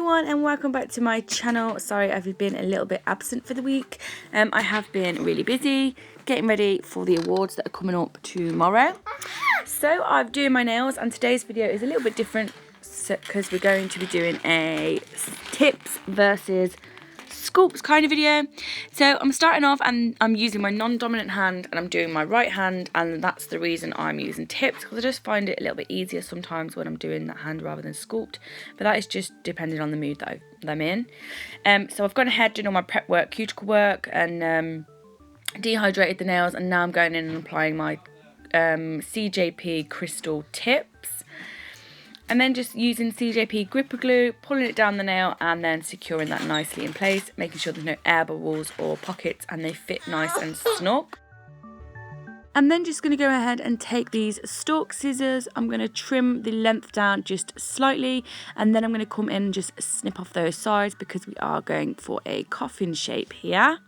everyone and welcome back to my channel. Sorry I've been a little bit absent for the week. I have been really busy getting ready for the awards that are coming up tomorrow. So I'm doing my nails and today's video is a little bit different because we're going to be doing a tips versus Sculps kind of video. So I'm starting off and I'm using my non-dominant hand and I'm doing my right hand, and that's the reason I'm using tips, because I just find it a little bit easier sometimes when I'm doing that hand rather than sculpt, but that is just depending on the mood that I'm in. So I've gone ahead doing all my prep work, cuticle work, and dehydrated the nails, and now I'm going in and applying my CJP crystal tips. And then just using CJP gripper glue, pulling it down the nail and then securing that nicely in place, making sure there's no air bubbles or pockets and they fit nice and snug. I'm then just going to go ahead and take these stalk scissors. I'm going to trim the length down just slightly, and then I'm going to come in and just snip off those sides because we are going for a coffin shape here.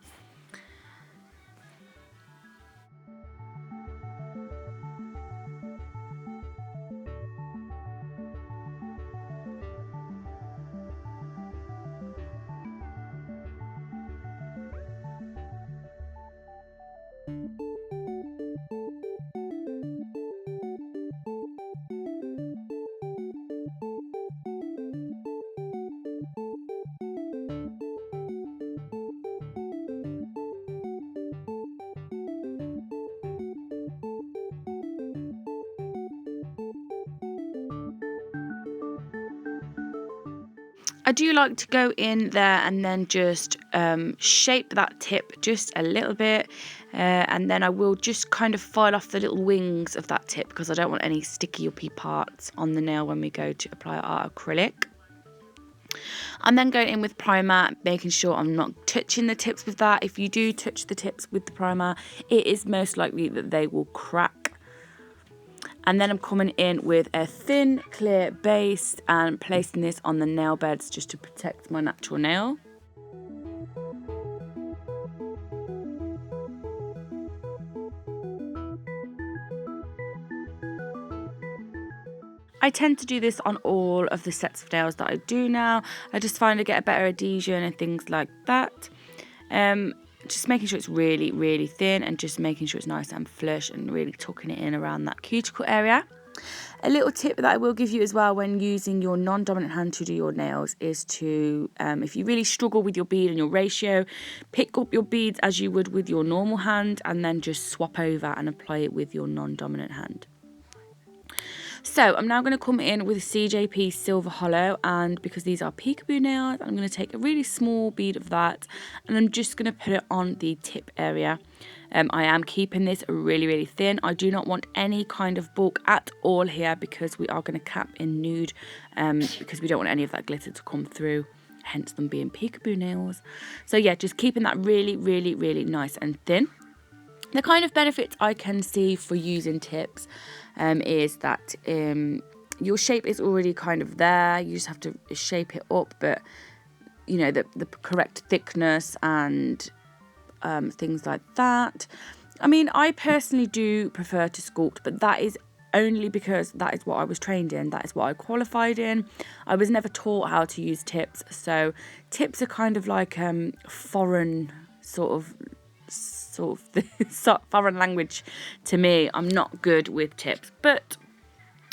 I do like to go in there and then just shape that tip just a little bit, and then I will just kind of file off the little wings of that tip because I don't want any sticky uppy parts on the nail when we go to apply our acrylic. I'm then going in with primer, making sure I'm not touching the tips with that. If you do touch the tips with the primer, it is most likely that they will crack. And then I'm coming in with a thin, clear base and placing this on the nail beds just to protect my natural nail. I tend to do this on all of the sets of nails that I do now. I just find I get a better adhesion and things like that. Just making sure it's really, really thin and just making sure it's nice and flush and really tucking it in around that cuticle area. A little tip that I will give you as well when using your non-dominant hand to do your nails is to, if you really struggle with your bead and your ratio, pick up your beads as you would with your normal hand and then just swap over and apply it with your non-dominant hand. So I'm now going to come in with CJP Silver Hollow, and because these are Peekaboo nails, I'm going to take a really small bead of that and I'm just going to put it on the tip area. I am keeping this really, really thin. I do not want any kind of bulk at all here because we are going to cap in nude, because we don't want any of that glitter to come through, hence them being Peekaboo nails. So yeah, just keeping that really, really, really nice and thin. The kind of benefits I can see for using tips is that your shape is already kind of there. You just have to shape it up, but you know, the correct thickness and things like that. I mean, I personally do prefer to sculpt, but that is only because that is what I was trained in. That is what I qualified in. I was never taught how to use tips, so tips are kind of like foreign sort of foreign language to me. I'm not good with tips, but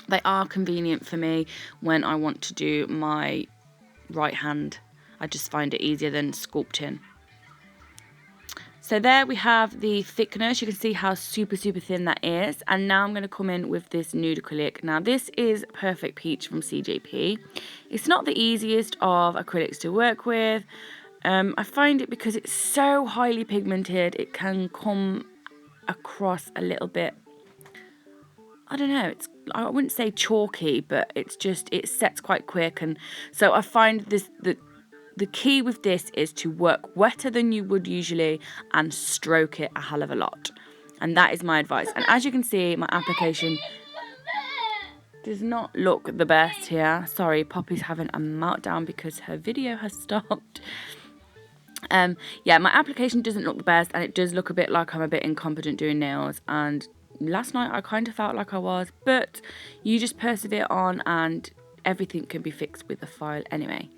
they are convenient for me when I want to do my right hand. I just find it easier than sculpting. So there we have the thickness. You can see how super, super thin that is. And now I'm going to come in with this nude acrylic. Now this is Perfect Peach from CJP. It's not the easiest of acrylics to work with. I find it because it's so highly pigmented, it can come across a little bit, I don't know, I wouldn't say chalky, but it's just, it sets quite quick. And so I find this, the key with this is to work wetter than you would usually and stroke it a hell of a lot. And that is my advice. And as you can see, my application does not look the best here. Sorry, Poppy's having a meltdown because her video has stopped. Yeah, my application doesn't look the best, and it does look a bit like I'm a bit incompetent doing nails, and last night I kind of felt like I was, but you just persevere on and everything can be fixed with the file anyway.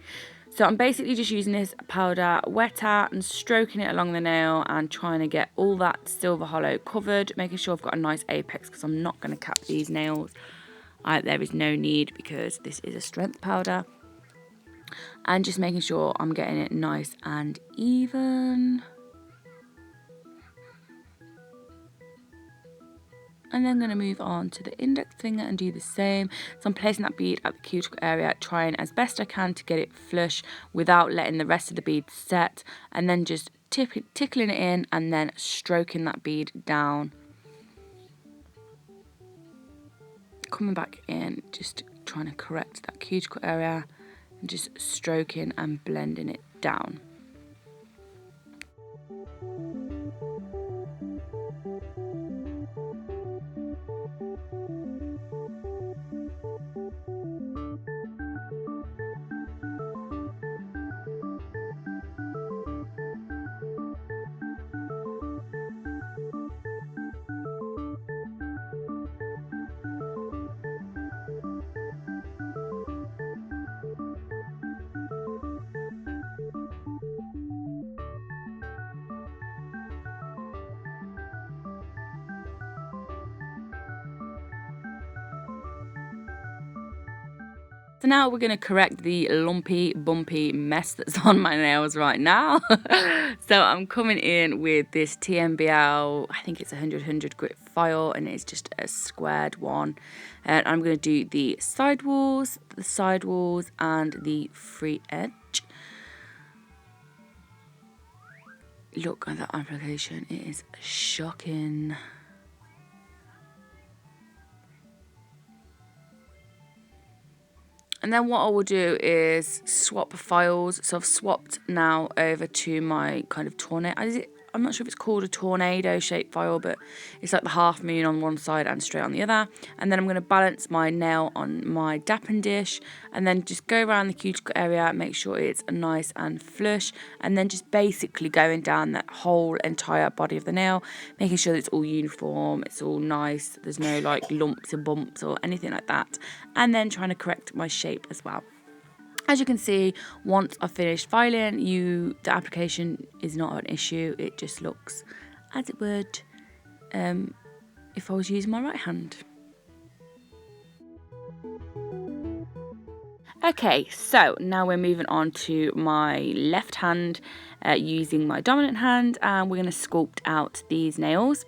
So I'm basically just using this powder wetter and stroking it along the nail and trying to get all that silver hollow covered, making sure I've got a nice apex because I'm not going to cap these nails. There is no need because this is a strength powder. And just making sure I'm getting it nice and even. And then I'm going to move on to the index finger and do the same. So I'm placing that bead at the cuticle area, trying as best I can to get it flush without letting the rest of the bead set. And then just tickling it in and then stroking that bead down. Coming back in, just trying to correct that cuticle area and just stroking and blending it down. So now we're going to correct the lumpy, bumpy mess that's on my nails right now. So I'm coming in with this TNBL, I think it's 100 grit file, and it's just a squared one. And I'm going to do the sidewalls, and the free edge. Look at that application, it is shocking. And then what I will do is swap files. So I've swapped now over to my kind of tornado. I'm not sure if it's called a tornado shaped file, but it's like the half moon on one side and straight on the other. And then I'm going to balance my nail on my dapping dish and then just go around the cuticle area, make sure it's nice and flush, and then just basically going down that whole entire body of the nail, making sure that it's all uniform, it's all nice, there's no like lumps and bumps or anything like that. And then trying to correct my shape as well. As you can see, once I've finished filing, the application is not an issue. It just looks as it would if I was using my right hand. Okay, so now we're moving on to my left hand using my dominant hand, and we're going to sculpt out these nails.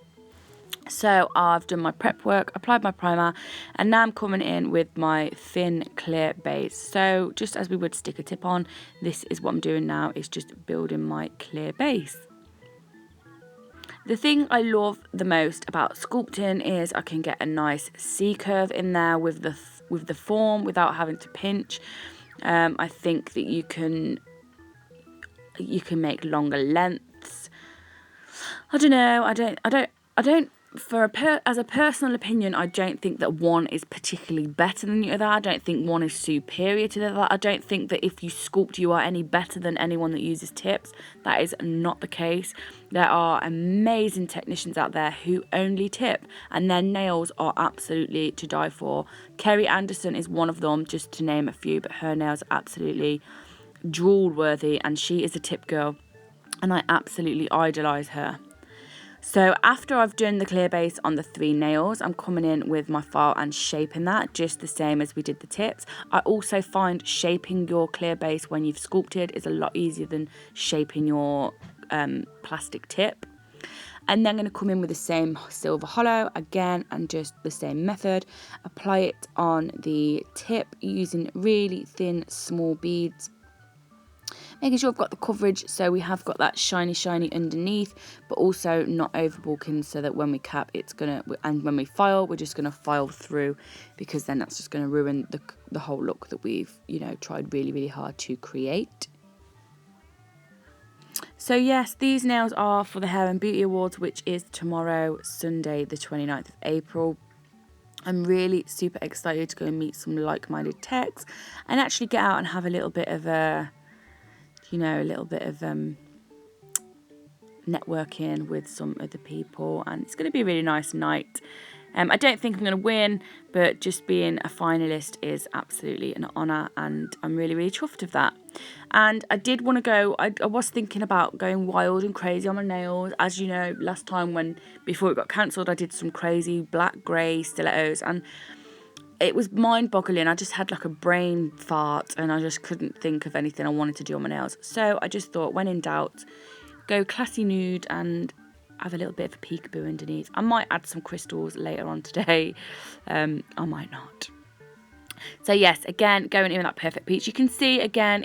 So I've done my prep work, applied my primer, and now I'm coming in with my thin clear base. So just as we would stick a tip on, this is what I'm doing now, is just building my clear base. The thing I love the most about sculpting is I can get a nice C curve in there with the form without having to pinch. I think that you can make longer lengths. I don't know. I don't. As a personal opinion, I don't think that one is particularly better than the other. I don't think one is superior to the other. I don't think that if you sculpt, you are any better than anyone that uses tips. That is not the case. There are amazing technicians out there who only tip, and their nails are absolutely to die for. Kerry Anderson is one of them, just to name a few, but her nails are absolutely drool worthy, and she is a tip girl, and I absolutely idolise her. So after I've done the clear base on the 3 nails, I'm coming in with my file and shaping that just the same as we did the tips. I also find shaping your clear base when you've sculpted is a lot easier than shaping your plastic tip. And then I'm going to come in with the same silver hollow again, and just the same method. Apply it on the tip using really thin, small beads. Making sure I've got the coverage so we have got that shiny underneath, but also not over bulking, so that when we cap and when we file, we're just gonna file through, because then that's just gonna ruin the whole look that we've tried really hard to create. So yes, these nails are for the Hair and Beauty Awards, which is tomorrow, Sunday the 29th of April. I'm really super excited to go and meet some like-minded techs and actually get out and have a little bit of networking with some other people, and it's going to be a really nice night. I don't think I'm going to win, but just being a finalist is absolutely an honour, and I'm really, really chuffed of that. And I did want to go, I was thinking about going wild and crazy on my nails. As you know, last time before it got cancelled, I did some crazy black grey stilettos, and it was mind-boggling. I just had like a brain fart, and I just couldn't think of anything I wanted to do on my nails. So I just thought, when in doubt, go classy nude and have a little bit of a peekaboo underneath. I might add some crystals later on today. I might not. So yes, again, going in with that perfect peach. You can see again,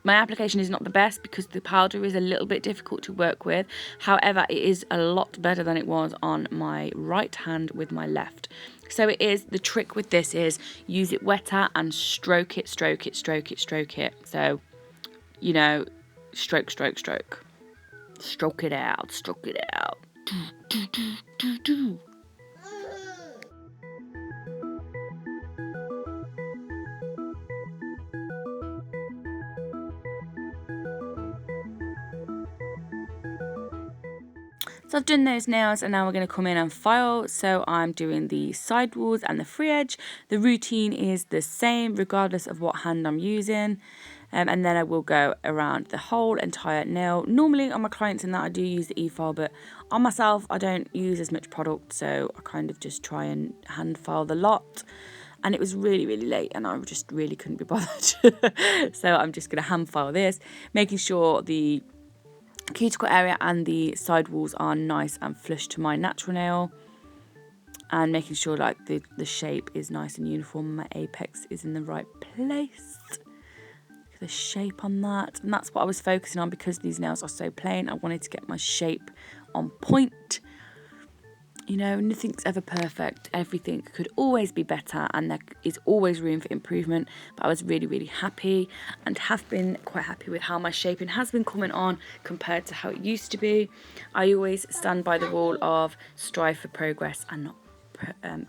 my application is not the best because the powder is a little bit difficult to work with. However, it is a lot better than it was on my right hand with my left. So it is, the trick with this is use it wetter and stroke it, stroke it, stroke it, stroke it. So, you know, stroke, stroke, stroke. Stroke it out, stroke it out. Do, do, do, do, do. So I've done those nails, and now we're going to come in and file. So I'm doing the sidewalls and the free edge. The routine is the same regardless of what hand I'm using. And then I will go around the whole entire nail. Normally on my clients and that I do use the efile, but on myself I don't use as much product, so I kind of just try and hand file the lot. And it was really, really late and I just really couldn't be bothered. So I'm just going to hand file this, making sure the cuticle area and the side walls are nice and flush to my natural nail, and making sure like the shape is nice and uniform, my apex is in the right place. Look at the shape on that, and that's what I was focusing on because these nails are so plain. I wanted to get my shape on point. You know, nothing's ever perfect. Everything could always be better, and there is always room for improvement. But I was really, really happy and have been quite happy with how my shaping has been coming on compared to how it used to be. I always stand by the rule of strive for progress and not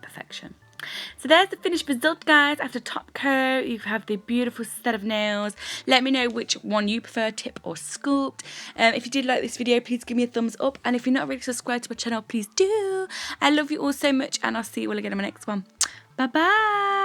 perfection. So there's the finished result, guys. After top coat, you have the beautiful set of nails. Let me know which one you prefer, tip or sculpt. If you did like this video, please give me a thumbs up, and if you're not already subscribed to my channel, please do. I love you all so much, and I'll see you all again in my next one. Bye bye.